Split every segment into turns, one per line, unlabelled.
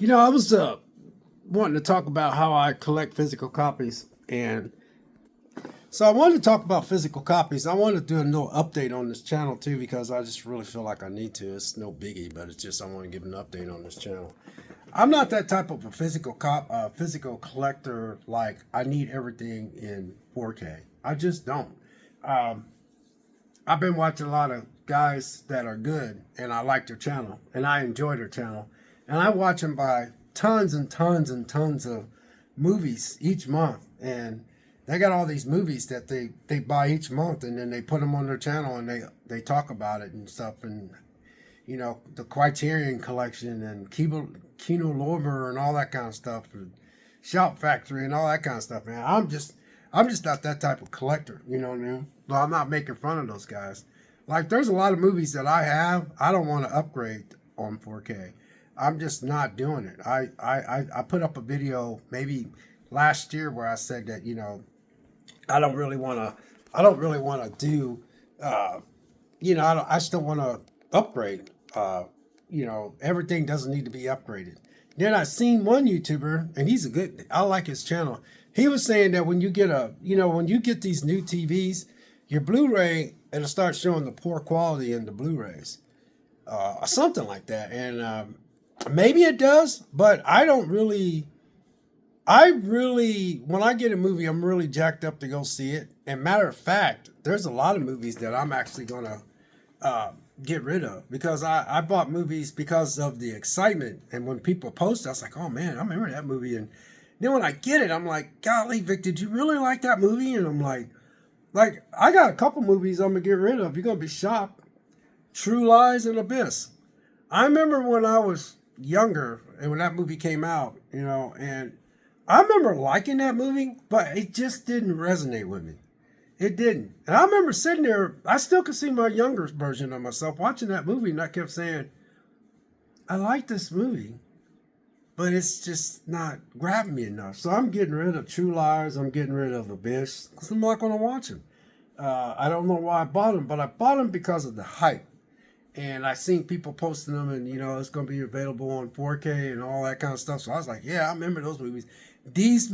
I was wanting to talk about how I collect physical copies, and so I wanted to talk about physical copies. I wanted to do a little update on this channel too because I just really feel like I need to. It's no biggie, but it's just I want to give an update on this channel. I'm not that type of a physical collector. Like I need everything in 4K. I just don't. Um, I've been watching a lot of guys that are good, and I like their channel, and I enjoy their channel, and I watch them buy tons and tons and tons of movies each month, and they got all these movies that they buy each month, and then they put them on their channel, and they talk about it and stuff, and the Criterion Collection and Kino Lorber and all that kind of stuff, and Shop Factory and all that kind of stuff, man. I'm just not that type of collector. You know what I mean? Well, I'm not making fun of those guys. Like, there's a lot of movies that I don't want to upgrade on 4K. I'm just not doing it. I put up a video maybe last year where I said that I don't really want to I don't really want to do I still want to upgrade. Everything doesn't need to be upgraded. Then I seen one YouTuber, and I like his channel. He was saying that when you get these new TVs, your Blu-ray, it'll start showing the poor quality in the Blu-rays, or something like that. And maybe it does, but when I get a movie, I'm really jacked up to go see it. And matter of fact, there's a lot of movies that I'm actually gonna uh, get rid of because I bought movies because of the excitement. And when people post, I was like, oh man, I remember that movie. And then when I get it, I'm like, golly, Vic, did you really like that movie? And I'm like I got a couple movies I'm gonna get rid of. You're gonna be shocked. True Lies and Abyss. I remember when I was younger and when that movie came out, and I remember liking that movie, but it just didn't resonate with me. It didn't. And I remember sitting there, I still could see my younger version of myself watching that movie, and I kept saying, I like this movie, but it's just not grabbing me enough. So I'm getting rid of True Liars, I'm getting rid of Abyss, because I'm not going to watch them. I don't know why I bought them, but I bought them because of the hype. And I seen people posting them, and it's going to be available on 4K and all that kind of stuff. So I was like, yeah, I remember those movies. Those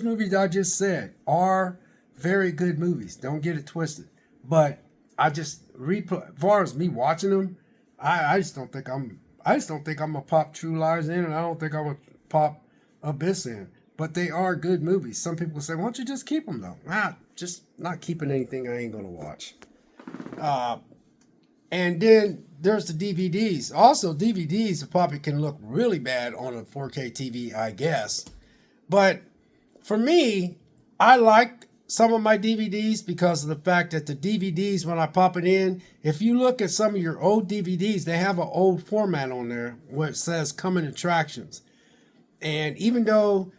movies I just said are very good movies. Don't get it twisted. But as far as me watching them, I just don't think I'm gonna pop True Lies in, and I don't think I'm gonna pop Abyss in. But they are good movies. Some people say, why don't you just keep them though? Just not keeping anything I ain't gonna watch. Uh, and then there's the DVDs. Also, DVDs probably can look really bad on a 4K TV, I guess. But for me, I like some of my DVDs because of the fact that the DVDs, when I pop it in, if you look at some of your old DVDs, they have an old format on there where it says coming attractions. And even though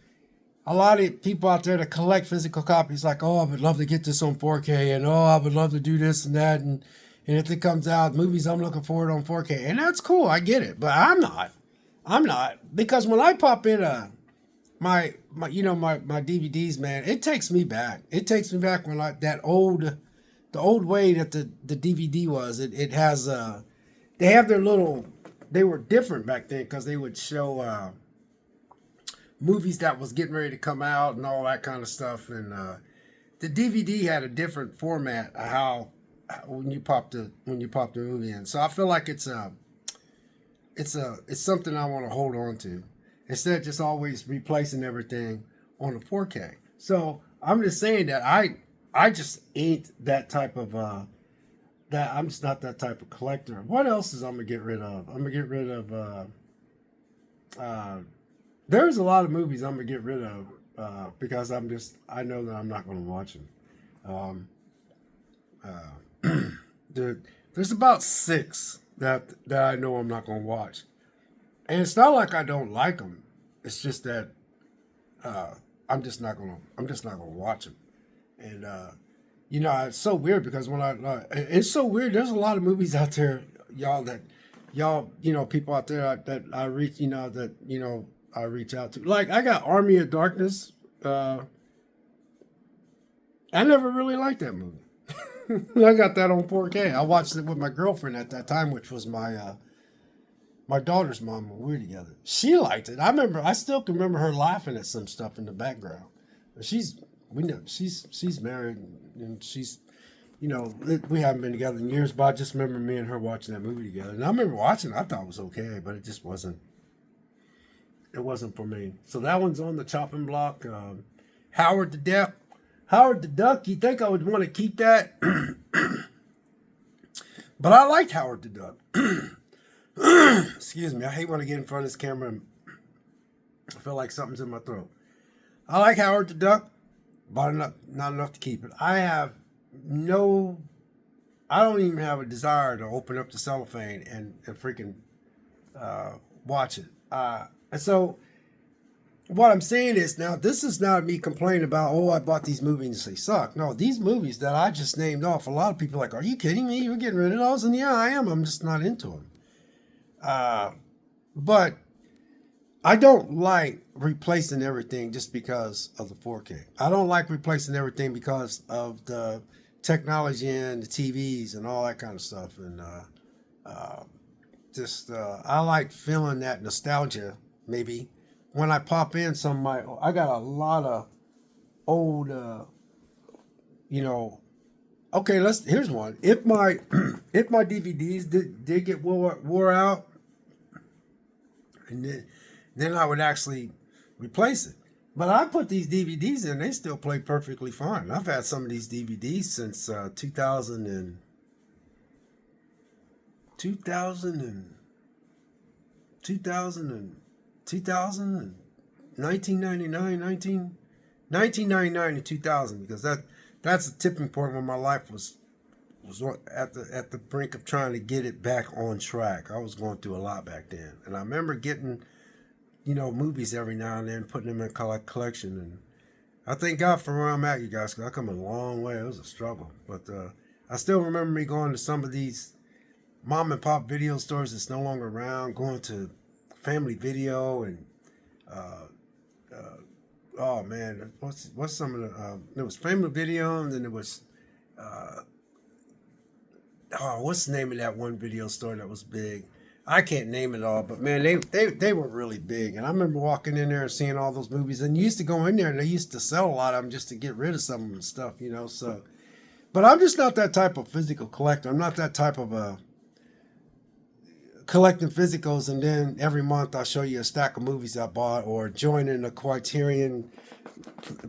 a lot of people out there that collect physical copies, like, oh, I would love to get this on 4K, and oh, I would love to do this and that, and if it comes out, movies I'm looking forward on 4K, and that's cool, I get it, but I'm not. I'm not because when I pop in my DVDs, man, it takes me back. It takes me back when the old way that the DVD was. It has they have their little. They were different back then because they would show movies that was getting ready to come out and all that kind of stuff. And the DVD had a different format of how when you pop the movie in. So I feel like it's something I want to hold on to instead of just always replacing everything on a 4K. So I'm just saying that I just ain't that type of that I'm just not that type of collector. What else is I'm gonna get rid of? I'm gonna get rid of uh, there's a lot of movies I'm gonna get rid of because I know that I'm not gonna watch them. Um, there, there's about six that I know I'm not gonna watch. And it's not like I don't like them. It's just that uh, I'm just not gonna watch them. And it's so weird because it's so weird. There's a lot of movies out there, y'all, people out there that I reach, I reach out to. Like I got Army of Darkness. Uh, I never really liked that movie. I got that on 4K. I watched it with my girlfriend at that time, which was my My daughter's mom, when we were together, she liked it. I still can remember her laughing at some stuff in the background. She's, we know, she's married and she's, we haven't been together in years, but I just remember me and her watching that movie together. And I remember watching it, I thought it was okay, but it just wasn't, it wasn't for me. So that one's on the chopping block. Howard the Duck. Howard the Duck, you think I would want to keep that? But I liked Howard the Duck. Excuse me, I hate when I get in front of this camera and I feel like something's in my throat. I like Howard the Duck, but not enough to keep it. I don't even have a desire to open up the cellophane and freaking watch it. And so what I'm saying is, now, this is not me complaining about, oh, I bought these movies and they suck. No, these movies that I just named off, a lot of people are like, are you kidding me? You're getting rid of those? And yeah, I am. I'm just not into them. But I don't like replacing everything just because of the 4K. I don't like replacing everything because of the technology and the TVs and all that kind of stuff. And I like feeling that nostalgia, maybe, when I pop in some of my, I got a lot of old, okay, here's one. If my DVDs did get wore out, and then I would actually replace it. But I put these DVDs in, they still play perfectly fine. I've had some of these DVDs since 2000 and 1999 to 2000, because that's a tipping point where my life was at the brink of trying to get it back on track. I was going through a lot back then, and I remember getting movies every now and then, putting them in a collection. And I thank God for where I'm at, you guys, because I come a long way. It was a struggle, but I still remember me going to some of these mom and pop video stores that's no longer around, going to Family Video and oh man, what's some of the there was Family Video, and then there was what's the name of that one video store that was big? I can't name it all, but man, they were really big. And I remember walking in there and seeing all those movies, and you used to go in there and they used to sell a lot of them just to get rid of some of them and stuff, so. But I'm just not that type of physical collector. I'm not that type of collecting physicals, and then every month I'll show you a stack of movies I bought, or joining a Criterion,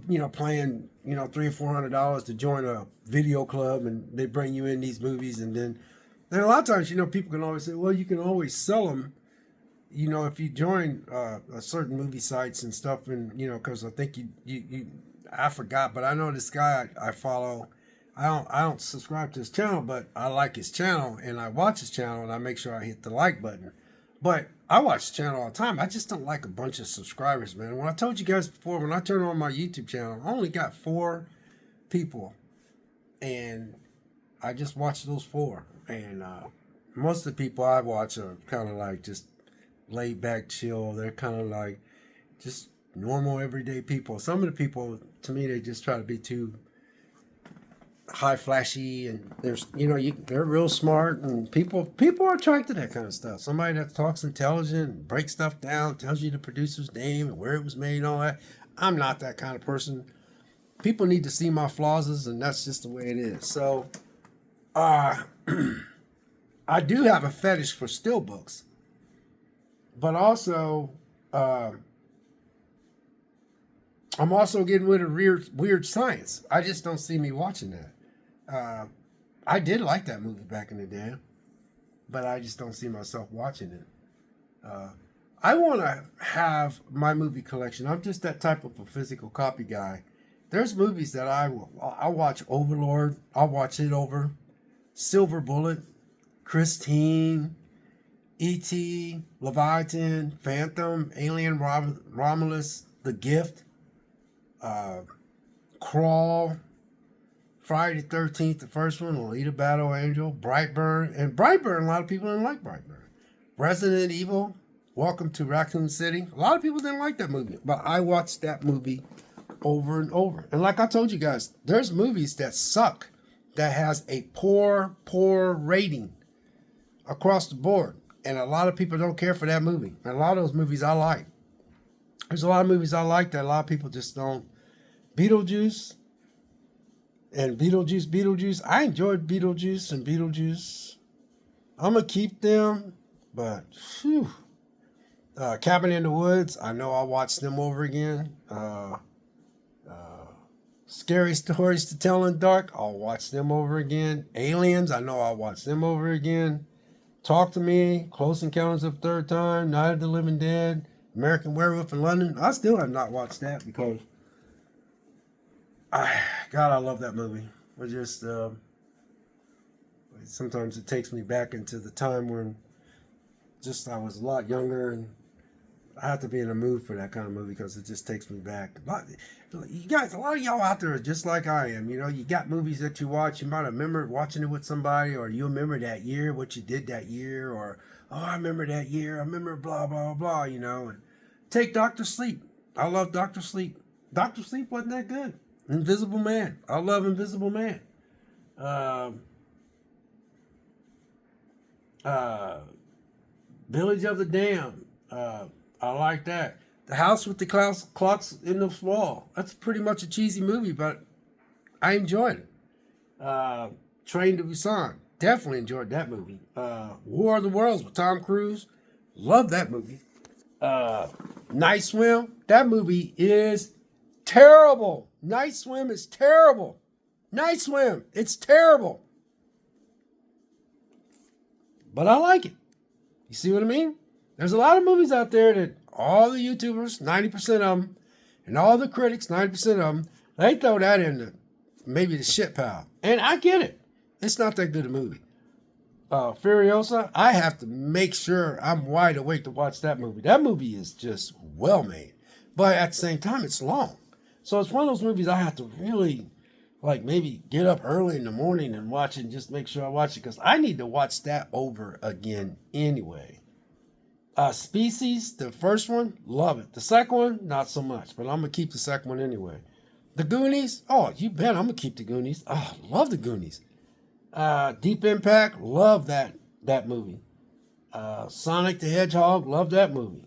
paying $300 or $400 to join a video club, and they bring you in these movies, and then a lot of times, people can always say, well, you can always sell them, if you join a certain movie sites and stuff, and because I think I forgot, but I know this guy I follow. I don't subscribe to his channel, but I like his channel, and I watch his channel, and I make sure I hit the like button. But I watch the channel all the time. I just don't like a bunch of subscribers, man. When I told you guys before, when I turn on my YouTube channel, I only got 4 people, and I just watch those 4. And most of the people I watch are kind of like just laid back, chill. They're kind of like just normal, everyday people. Some of the people, to me, they just try to be too high flashy, and they're real smart, and people are attracted to that kind of stuff. Somebody that talks intelligent, breaks stuff down, tells you the producer's name and where it was made and all that. I'm not that kind of person. People need to see my flaws, and that's just the way it is. So I do have a fetish for still books, but also I'm also getting rid of weird science. I just don't see me watching that. I did like that movie back in the day, but I just don't see myself watching it. I want to have my movie collection. I'm just that type of a physical copy guy. There's movies that I'll watch. Overlord, I'll watch it over. Silver Bullet, Christine, E.T., Leviathan, Phantom, Alien, Romulus, The Gift, Crawl, Friday the 13th, the first one, Alita Battle Angel, Brightburn. And Brightburn, a lot of people didn't like Brightburn. Resident Evil, Welcome to Raccoon City. A lot of people didn't like that movie, but I watched that movie over and over. And like I told you guys, there's movies that suck, that has a poor rating across the board. And a lot of people don't care for that movie. And a lot of those movies I like. There's a lot of movies I like that a lot of people just don't. Beetlejuice and Beetlejuice. I enjoyed Beetlejuice and Beetlejuice. I'm going to keep them, but phew. Cabin in the Woods, I know I'll watch them over again. Scary Stories to Tell in the Dark, I'll watch them over again. Aliens, I know I'll watch them over again. Talk to Me, Close Encounters of the Third Time, Night of the Living Dead, American Werewolf in London. I still have not watched that because, God, I love that movie. It just, sometimes it takes me back into the time when just I was a lot younger, and I have to be in a mood for that kind of movie because it just takes me back. You guys, a lot of y'all out there are just like I am. You know, you got movies that you watch. You might have remembered watching it with somebody, or you remember that year, what you did that year, or, oh, I remember that year. I remember blah, blah, blah, you know. And take Dr. Sleep. I love Dr. Sleep. Dr. Sleep wasn't that good. Invisible Man. I love Invisible Man. Village of the Damned. I like that. The House with the Clocks in the Wall. That's pretty much a cheesy movie, but I enjoyed it. Train to Busan. Definitely enjoyed that movie. War of the Worlds with Tom Cruise. Love that movie. Night Swim. That movie is terrible. Night Swim is terrible. Night Swim. It's terrible. But I like it. You see what I mean? There's a lot of movies out there that all the YouTubers, 90% of them, and all the critics, 90% of them, they throw that in maybe the shit pile. And I get it. It's not that good a movie. Furiosa, I have to make sure I'm wide awake to watch that movie. That movie is just well made. But at the same time, it's long. So it's one of those movies I have to really, like, maybe get up early in the morning and watch it and just make sure I watch it, because I need to watch that over again anyway. Species, the first one, love it. The second one, not so much, but I'm going to keep the second one anyway. The Goonies, oh, you bet I'm going to keep the Goonies. Oh, love the Goonies. Deep Impact, love that movie. Sonic the Hedgehog, love that movie.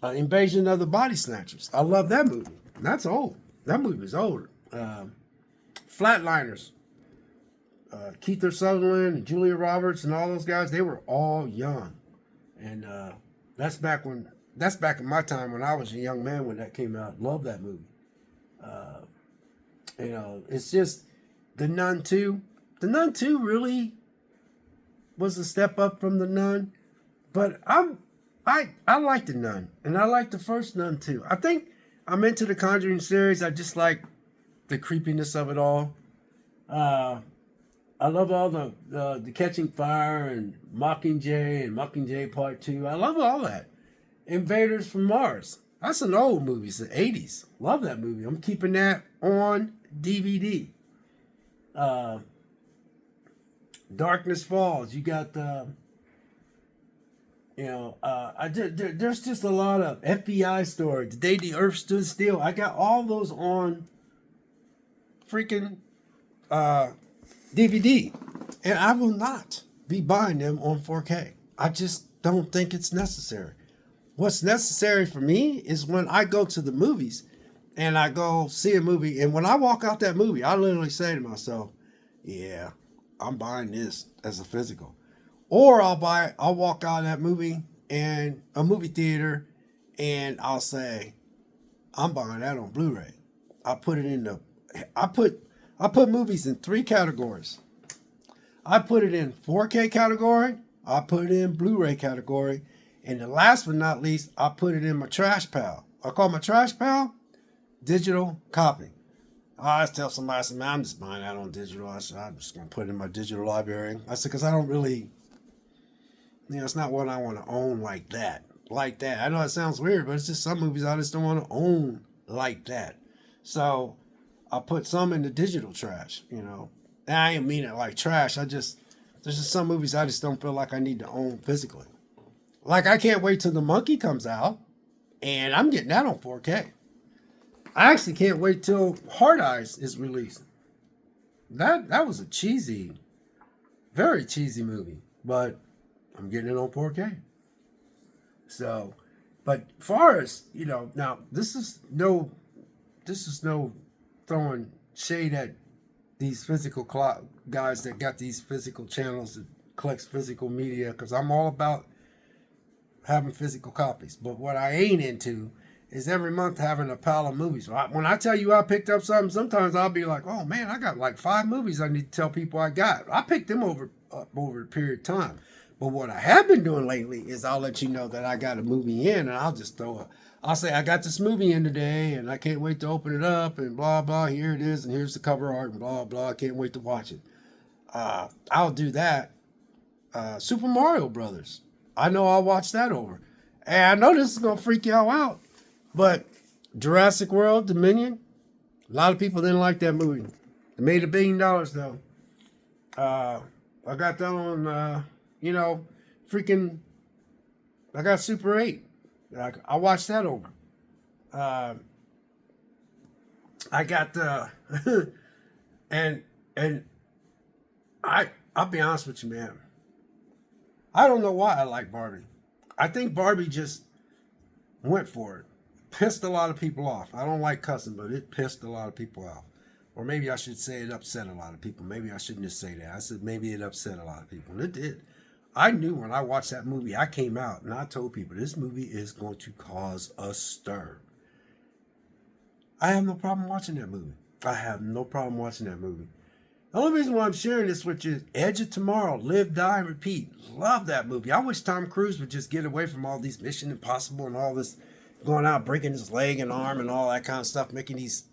Invasion of the Body Snatchers, I love that movie. That's old. That movie is older. Flatliners. Keith Sutherland and Julia Roberts and all those guys, they were all young. And that's back in my time when I was a young man when that came out. Love that movie. You know, it's just The Nun 2. The Nun 2 really was a step up from The Nun. But I like The Nun. And I like the first Nun too. I think I'm into the Conjuring series. I just like the creepiness of it all. I love all the Catching Fire and Mockingjay and Mockingjay Part 2. I love all that. Invaders from Mars. That's an old movie. It's the 80s. Love that movie. I'm keeping that on DVD. Darkness Falls. You got there's just a lot of FBI stories. The Day the Earth Stood Still. I got all those on freaking DVD, and I will not be buying them on 4K. I just don't think it's necessary. What's necessary for me is when I go to the movies and I go see a movie, and when I walk out that movie, I literally say to myself, yeah, I'm buying this as a physical. Or I'll walk out of that movie and a movie theater and I'll say, I'm buying that on Blu-ray. I put movies in 3 categories. I put it in 4K category, I put it in Blu-ray category, and the last but not least, I put it in my trash pile. I call my trash pile digital copy. I tell somebody, I said, man, I'm just buying that on digital. I said, I'm just going to put it in my digital library. I said, because I don't really, it's not what I want to own like that. I know it sounds weird, but it's just some movies I just don't want to own like that. So I put some in the digital trash, And I didn't mean it like trash. There's just some movies I just don't feel like I need to own physically. Like, I can't wait till The Monkey comes out, and I'm getting that on 4K. I actually can't wait till Hard Eyes is released. That was a cheesy, very cheesy movie. but I'm getting it on 4K. So, but far as now this is no throwing shade at these physical guys that got these physical channels that collects physical media, because I'm all about having physical copies. But what I ain't into is every month having a pile of movies. When I tell you I picked up something, sometimes I'll be like, oh man, I got like 5 movies I need to tell people I got. I picked them over a period of time. But what I have been doing lately is I'll let you know that I got a movie in, and I'll just I'll say I got this movie in today and I can't wait to open it up and blah blah, here it is and here's the cover art and blah blah, I can't wait to watch it. I'll do that. Super Mario Brothers, I know I'll watch that over. And I know this is gonna freak y'all out, but Jurassic World Dominion, a lot of people didn't like that movie. It made $1 billion though. I got that on freaking, I got Super 8. I watched that over. I got and I'll be honest with you, man. I don't know why I like Barbie. I think Barbie just went for it. Pissed a lot of people off. I don't like cussing, but it pissed a lot of people off. Or maybe I should say it upset a lot of people. Maybe I shouldn't just say that. I said maybe it upset a lot of people. And it did. I knew when I watched that movie, I came out and I told people this movie is going to cause a stir. I have no problem watching that movie. I have no problem watching that movie. The only reason why I'm sharing this with you is Edge of Tomorrow, Live, Die, Repeat. Love that movie. I wish Tom Cruise would just get away from all these Mission Impossible and all this going out, breaking his leg and arm and all that kind of stuff, making these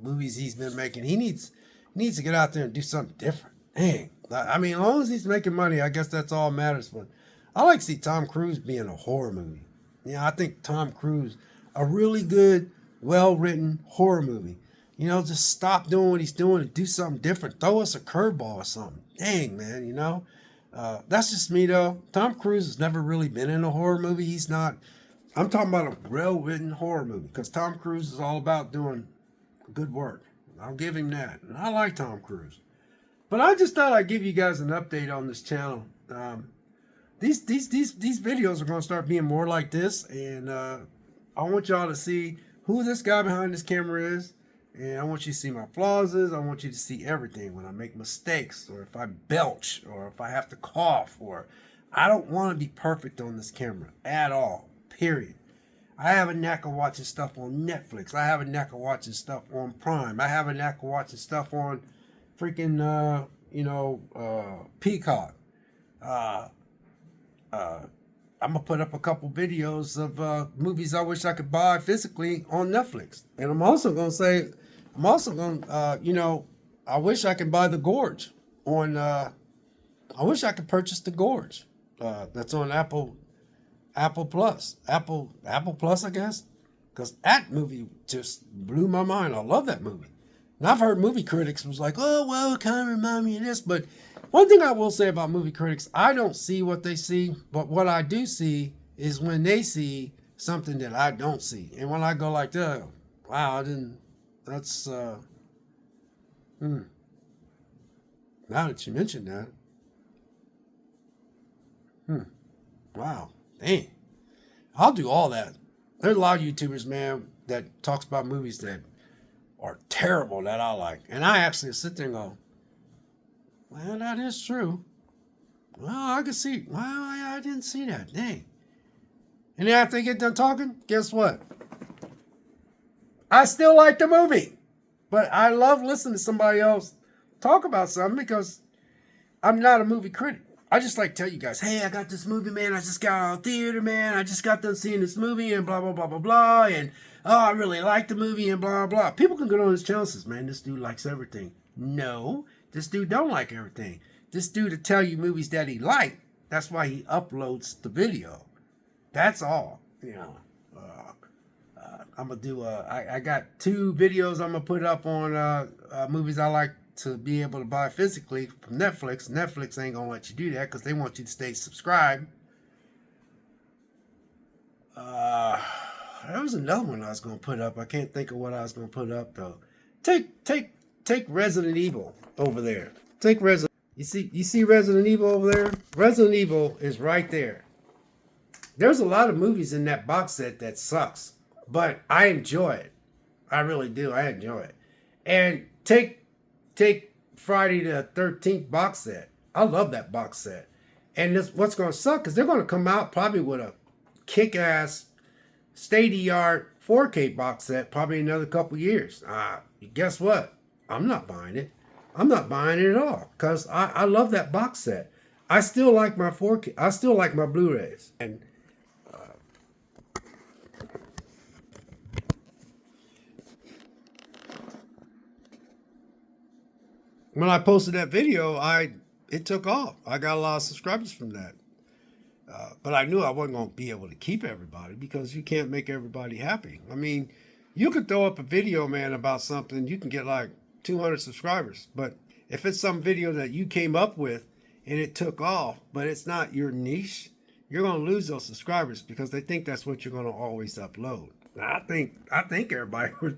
movies he's been making. He needs to get out there and do something different. Dang. I mean, as long as he's making money, I guess that's all matters. But I like to see Tom Cruise be in a horror movie. I think Tom Cruise, a really good, well-written horror movie. Just stop doing what he's doing and do something different. Throw us a curveball or something. Dang, man, That's just me, though. Tom Cruise has never really been in a horror movie. He's not. I'm talking about a well-written horror movie, because Tom Cruise is all about doing good work. I'll give him that. And I like Tom Cruise. But I just thought I'd give you guys an update on this channel. These videos are going to start being more like this, and I want y'all to see who this guy behind this camera is, and I want you to see my flaws. I want you to see everything when I make mistakes, or if I belch, or if I have to cough, or I don't want to be perfect on this camera at all. Period. I have a knack of watching stuff on Netflix. I have a knack of watching stuff on Prime. I have a knack of watching stuff on freaking, Peacock. I'm going to put up a couple videos of movies I wish I could buy physically on Netflix. And I'm also going to I wish I could buy The Gorge on, I wish I could purchase The Gorge. That's on Apple Plus, I guess, because that movie just blew my mind. I love that movie, and I've heard movie critics was like, "Oh, well, it kind of reminds me of this." But one thing I will say about movie critics, I don't see what they see, but what I do see is when they see something that I don't see, and when I go like, "Oh, wow, I didn't." That's Now that you mentioned that, wow. Dang. I'll do all that. There's a lot of YouTubers, man, that talks about movies that are terrible that I like. And I actually sit there and go, well, that is true. Well, I can see. Well, I didn't see that. Dang. And then after they get done talking, guess what? I still like the movie. But I love listening to somebody else talk about something, because I'm not a movie critic. I just like to tell you guys, hey, I got this movie, man. I just got out of theater, man. I just got done seeing this movie and blah, blah, blah, blah, blah. And, oh, I really like the movie and blah, blah. People can go on his channel and say, man, this dude likes everything. No, this dude don't like everything. This dude to tell you movies that he liked. That's why he uploads the video. That's all. I'm going to do, I got 2 videos I'm going to put up on movies I like to be able to buy physically from Netflix. Netflix ain't gonna let you do that because they want you to stay subscribed. There was another one I was gonna put up. I can't think of what I was gonna put up though. Take Resident Evil over there. Take Resident. You see Resident Evil over there? Resident Evil is right there. There's a lot of movies in that box set that sucks, but I enjoy it. I really do. I enjoy it. And take Friday the 13th box set. I love that box set. And this, what's going to suck is they're going to come out probably with a kick-ass, state-of-the-art 4K box set probably another couple years. Guess what? I'm not buying it. I'm not buying it at all because I love that box set. I still like my 4K. I still like my Blu-rays. And when I posted that video, it took off. I got a lot of subscribers from that. But I knew I wasn't going to be able to keep everybody because you can't make everybody happy. I mean, you could throw up a video, man, about something. You can get like 200 subscribers. But if it's some video that you came up with and it took off, but it's not your niche, you're going to lose those subscribers because they think that's what you're going to always upload. I think everybody was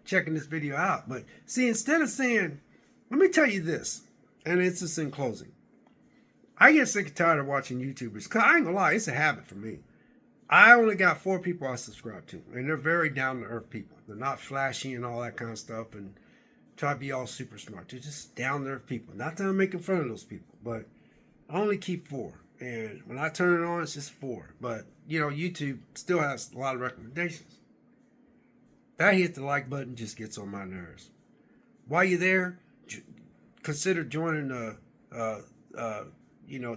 checking this video out. But see, instead of saying, let me tell you this, and it's just in closing. I get sick and tired of watching YouTubers. Because I ain't gonna lie, it's a habit for me. I only got 4 people I subscribe to. And they're very down-to-earth people. They're not flashy and all that kind of stuff and try to be all super smart. They're just down-to-earth people. Not that I'm making fun of those people, but I only keep 4. And when I turn it on, it's just 4. But, YouTube still has a lot of recommendations. That hit the like button just gets on my nerves. While you're there, consider joining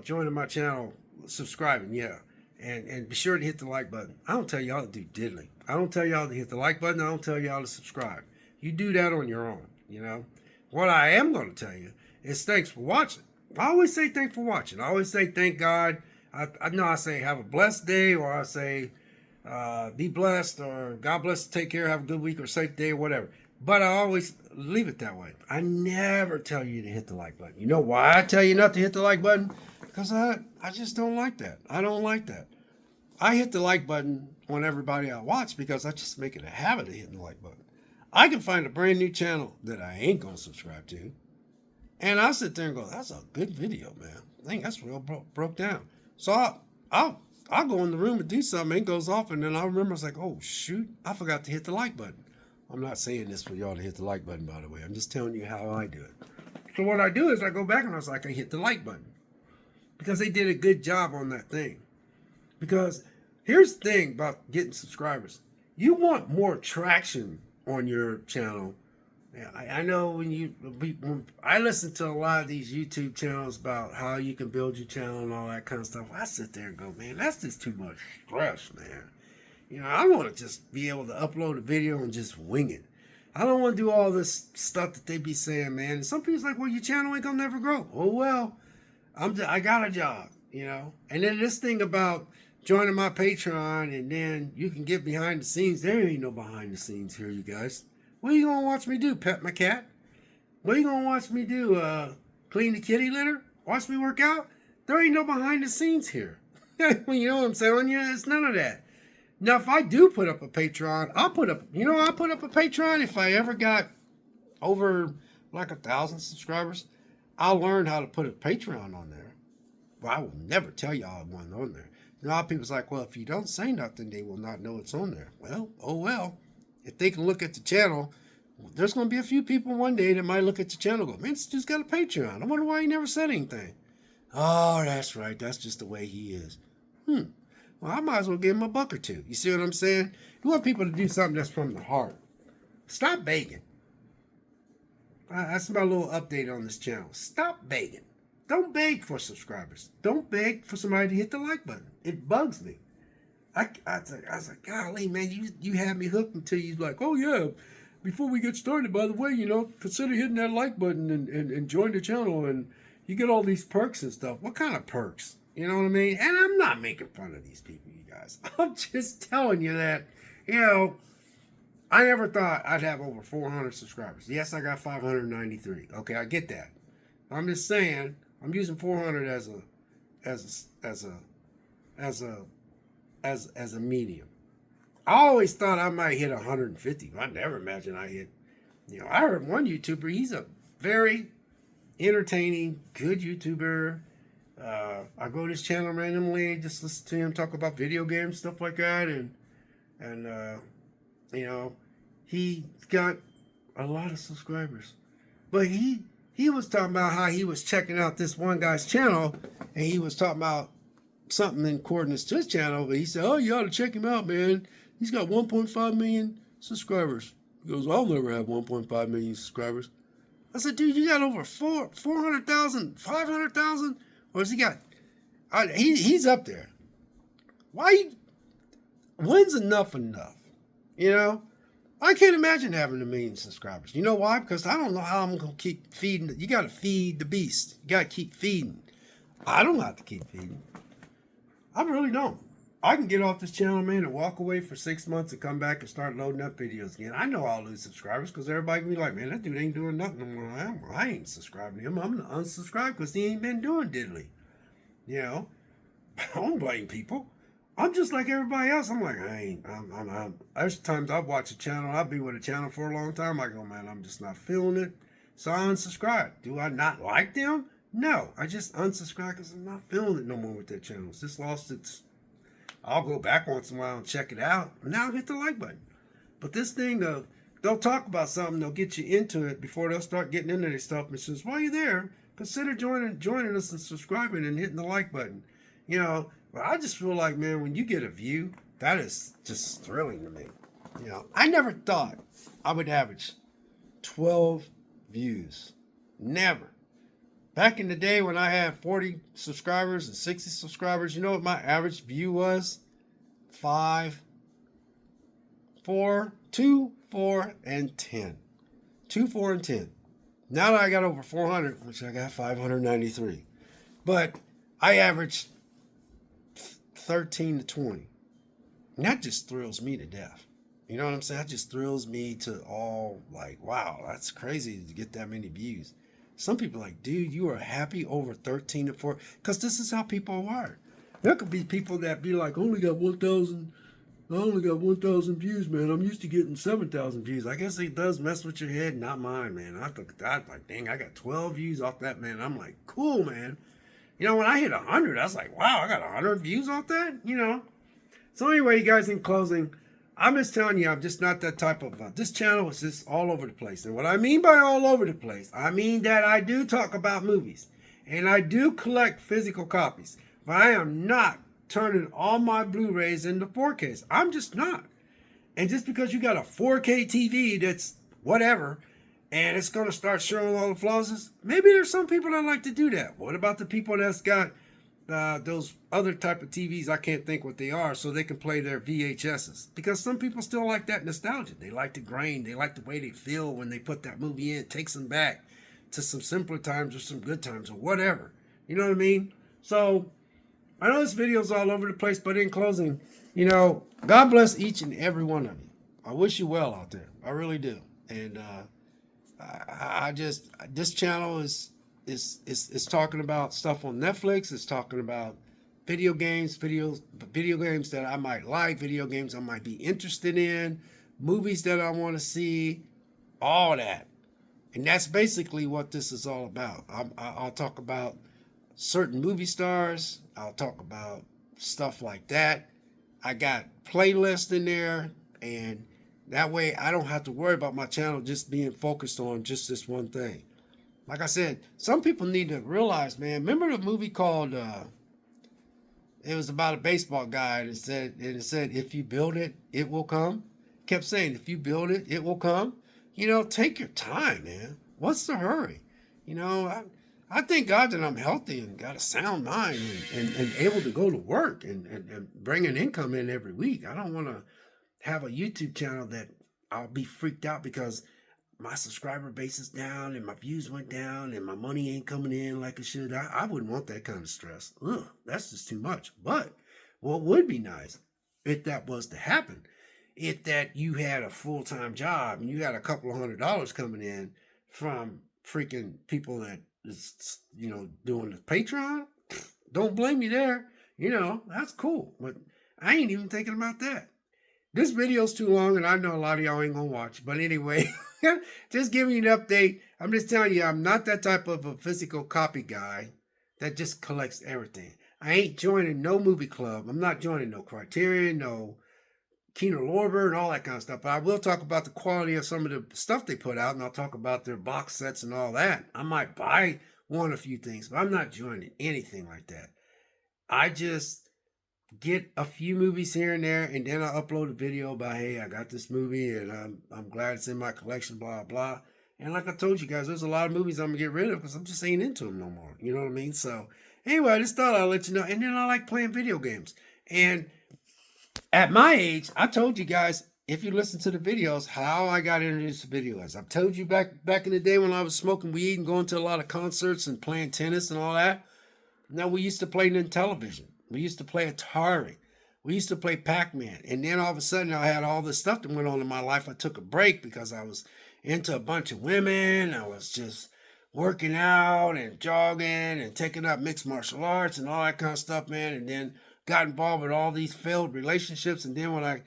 joining my channel, subscribing, yeah. And be sure to hit the like button. I don't tell y'all to do diddly. I don't tell y'all to hit the like button. I don't tell y'all to subscribe. You do that on your own, What I am going to tell you is thanks for watching. I always say thanks for watching. I always say thank God. I know I say have a blessed day, or I say be blessed, or God bless, take care, have a good week or safe day or whatever. But I always leave it that way. I never tell you to hit the like button. You know why I tell you not to hit the like button? Because I just don't like that. I don't like that. I hit the like button on everybody I watch because I just make it a habit of hitting the like button. I can find a brand new channel that I ain't going to subscribe to. And I'll sit there and go, that's a good video, man. I think that's real broke down. So I'll go in the room and do something. It goes off, and then I remember, I was like, oh, shoot, I forgot to hit the like button. I'm not saying this for y'all to hit the like button, by the way. I'm just telling you how I do it. So what I do is I go back and I was like, I hit the like button. Because they did a good job on that thing. Because here's the thing about getting subscribers. You want more traction on your channel. I know when I listen to a lot of these YouTube channels about how you can build your channel and all that kind of stuff. I sit there and go, man, that's just too much stress, man. I want to just be able to upload a video and just wing it. I don't want to do all this stuff that they be saying, man. And some people's like, well, your channel ain't going to never grow. Oh, well, I got a job, And then this thing about joining my Patreon and then you can get behind the scenes. There ain't no behind the scenes here, you guys. What are you going to watch me do? Pet my cat? What are you going to watch me do? Clean the kitty litter? Watch me work out? There ain't no behind the scenes here. You know what I'm saying? It's none of that. Now, if I do put up a Patreon, I'll put up a Patreon if I ever got over like 1,000 subscribers. I'll learn how to put a Patreon on there. Well, I will never tell y'all one on there. A lot of people's like, well, if you don't say nothing, they will not know it's on there. Well, oh well. If they can look at the channel, there's going to be a few people one day that might look at the channel and go, man, this dude's got a Patreon. I wonder why he never said anything. Oh, that's right. That's just the way he is. Well, I might as well give him a buck or two. You see what I'm saying? You want people to do something that's from the heart. Stop begging. That's my little update on this channel. Stop begging. Don't beg for subscribers. Don't beg for somebody to hit the like button. It bugs me. I was like, golly, man, you had me hooked until you like, oh, yeah, before we get started, by the way, consider hitting that like button and join the channel, and you get all these perks and stuff. What kind of perks? You know what I mean? And I'm not making fun of these people, you guys. I'm just telling you that, I never thought I'd have over 400 subscribers. Yes, I got 593. Okay, I get that. I'm just saying, I'm using 400 as a medium. I always thought I might hit 150. I never imagined I hit. I heard one YouTuber. He's a very, entertaining, good YouTuber. I go to his channel randomly, just listen to him talk about video games, stuff like that, and you know, he got a lot of subscribers. But he was talking about how he was checking out this one guy's channel, and he was talking about something in accordance to his channel. But he said, "Oh, you ought to check him out, man. He's got 1.5 million subscribers." He goes, "I'll never have 1.5 million subscribers." I said, "Dude, you got over 400,000, 500,000, or has he got?" He's up there. Why? When's enough enough? You know, I can't imagine having 1 million subscribers. You know why? Because I don't know how I'm gonna keep feeding. You got to feed the beast. You got to keep feeding. I don't have to keep feeding. I really don't. I can get off this channel, man, and walk away for 6 months and come back and start loading up videos again. I know I'll lose subscribers because everybody can be like, "Man, that dude ain't doing nothing no more." I ain't subscribing to him. I'm gonna unsubscribe because he ain't been doing diddly. You know, I don't blame people. I'm just like everybody else. I'm like, there's times I've watched a channel, I'll be with a channel for a long time. I go, man, I'm just not feeling it. So I unsubscribe. Do I not like them? No. I just unsubscribe because I'm not feeling it no more with that channel. It's just lost its. I'll go back once in a while and check it out. And now I'll hit the like button. But this thing of, they'll talk about something, they'll get you into it before they'll start getting into their stuff. And says, while you're there, consider joining us and subscribing and hitting the like button. You know, but I just feel like, man, when you get a view, that is just thrilling to me. You know, I never thought I would average 12 views. Never. Back in the day when I had 40 subscribers and 60 subscribers, you know what my average view was? 5, 4, 2, 4, and 10. 2, 4, and 10. Now that I got over 400, which I got 593. But I averaged 13 to 20. And that just thrills me to death. You know what I'm saying? That just thrills me to all, like, wow, that's crazy to get that many views. Some people are like, dude, you are happy over 13 to 4, because this is how people are. There could be people that be like, I only got 1,000 views, man. I'm used to getting 7,000 views. I guess it does mess with your head, not mine, man. I thought that, like, dang, I got 12 views off that, man. I'm like, cool, man. You know, when I hit 100, I was like, wow, I got 100 views off that, you know. So anyway, you guys, in closing, I'm just telling you, I'm just not that type of, this channel is just all over the place. And what I mean by all over the place, I mean that I do talk about movies. And I do collect physical copies. But I am not turning all my Blu-rays into 4Ks. I'm just not. And just because you got a 4K TV that's whatever, and it's going to start showing all the flaws, maybe there's some people that like to do that. What about the people that's got those other type of TVs, I can't think what they are, so they can play their VHSs? Because some people still like that nostalgia. They like the grain. They like the way they feel when they put that movie in. It takes them back to some simpler times or some good times or whatever. You know what I mean? So I know this video's all over the place, but in closing, you know, God bless each and every one of you. I wish you well out there. I really do. And I just, this channel is talking about stuff on Netflix. It's talking about video games that I might like, video games I might be interested in, movies that I want to see, all that. And that's basically what this is all about. I'll talk about certain movie stars. I'll talk about stuff like that. I got playlists in there, and that way I don't have to worry about my channel just being focused on just this one thing. Like I said, some people need to realize, man, remember the movie called, it was about a baseball guy, and it said, if you build it, it will come. Kept saying, if you build it, it will come. You know, take your time, man. What's the hurry? You know, I thank God that I'm healthy and got a sound mind and able to go to work and bring an income in every week. I don't want to have a YouTube channel that I'll be freaked out because my subscriber base is down and my views went down and my money ain't coming in like it should. I wouldn't want that kind of stress. Ugh, that's just too much. But what would be nice if that was to happen, if that you had a full-time job and you got a couple of $100 coming in from freaking people that is, you know, doing the Patreon, don't blame me there. You know, that's cool. But I ain't even thinking about that. This video's too long, and I know a lot of y'all ain't gonna watch. But anyway, just giving you an update. I'm just telling you, I'm not that type of a physical copy guy that just collects everything. I ain't joining no movie club. I'm not joining no Criterion, no Kino Lorber, and all that kind of stuff. But I will talk about the quality of some of the stuff they put out, and I'll talk about their box sets and all that. I might buy a few things, but I'm not joining anything like that. I just get a few movies here and there, and then I upload a video about, hey, I got this movie, and I'm glad it's in my collection, blah blah. And like I told you guys, there's a lot of movies I'm gonna get rid of because I'm just ain't into them no more. You know what I mean? So anyway, I just thought I'd let you know. And then I like playing video games. And at my age, I told you guys, if you listen to the videos, how I got introduced to video games. I've told you back in the day when I was smoking weed and going to a lot of concerts and playing tennis and all that. Now we used to play Intellivision. We used to play Atari. We used to play Pac-Man. And then all of a sudden I had all this stuff that went on in my life. I took a break because I was into a bunch of women. I was just working out and jogging and taking up mixed martial arts and all that kind of stuff, man. And then got involved with all these failed relationships. And then when I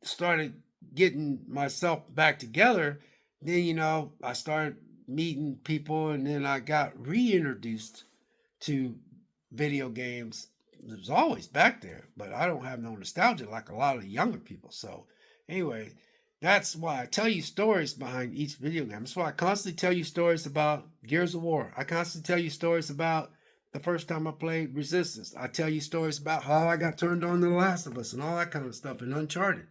started getting myself back together, then, I started meeting people, and then I got reintroduced to video games. It was always back there, but I don't have no nostalgia like a lot of younger people. So anyway, that's why I tell you stories behind each video game. That's why I constantly tell you stories about Gears of War. I constantly tell you stories about the first time I played Resistance. I tell you stories about how I got turned on to The Last of Us and all that kind of stuff, and Uncharted.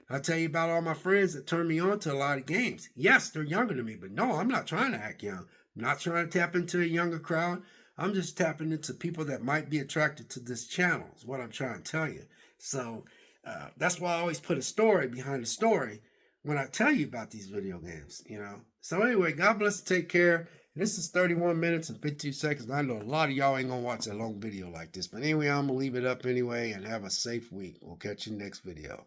I tell you about all my friends that turned me on to a lot of games. Yes, they're younger than me, but no, I'm not trying to act young. I'm not trying to tap into a younger crowd. I'm just tapping into people that might be attracted to this channel, is what I'm trying to tell you. So that's why I always put a story behind the story when I tell you about these video games. So anyway, God bless and take care. This is 31 minutes and 52 seconds. I know a lot of y'all ain't going to watch a long video like this. But anyway, I'm going to leave it up anyway and have a safe week. We'll catch you next video.